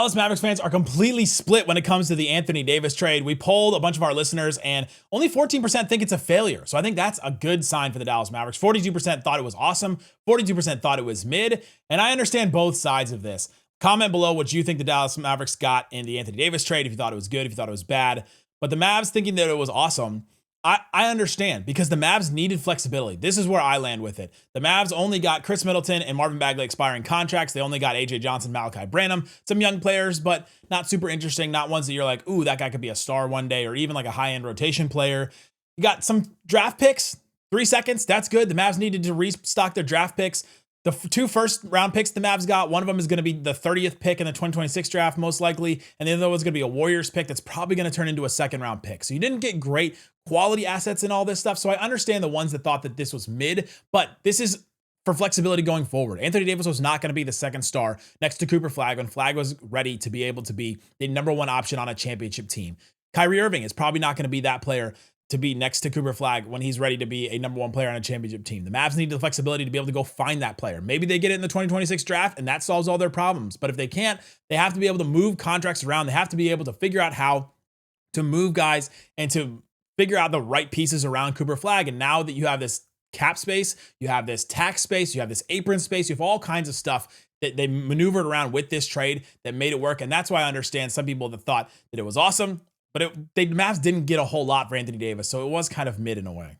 Dallas Mavericks fans are completely split when it comes to the Anthony Davis trade. We polled a bunch of our listeners and only 14% think it's a failure. So I think that's a good sign for the Dallas Mavericks. 42% thought it was awesome. 42% thought it was mid. And I understand both sides of this. Comment below what you think the Dallas Mavericks got in the Anthony Davis trade. If you thought it was good, if you thought it was bad. But the Mavs thinking that it was awesome, I understand, because the Mavs needed flexibility. This is where I land with it. The Mavs only got Chris Middleton and Marvin Bagley expiring contracts. They only got AJ Johnson, Malachi Branham, some young players, but not super interesting. Not ones that you're like, ooh, that guy could be a star one day, or even like a high-end rotation player. You got some draft picks, 3 seconds. That's good. The Mavs needed to restock their draft picks. The 2 first-round picks the Mavs got, one of them is going to be the 30th pick in the 2026 draft, most likely, and the other one's going to be a Warriors pick that's probably going to turn into a second-round pick. So you didn't get great quality assets and all this stuff. So I understand the ones that thought that this was mid, but this is for flexibility going forward. Anthony Davis was not going to be the second star next to Cooper Flagg when Flagg was ready to be able to be the number 1 option on a championship team. Kyrie Irving is probably not going to be that player to be next to Cooper Flagg when he's ready to be a number 1 player on a championship team. The Mavs need the flexibility to be able to go find that player. Maybe they get it in the 2026 draft and that solves all their problems. But if they can't, they have to be able to move contracts around. They have to be able to figure out how to move guys and to figure out the right pieces around Cooper Flagg. And now that you have this cap space, you have this tax space, you have this apron space, you have all kinds of stuff that they maneuvered around with this trade that made it work. And that's why I understand some people that thought that it was awesome, but the Mavs didn't get a whole lot for Anthony Davis. So it was kind of mid in a way.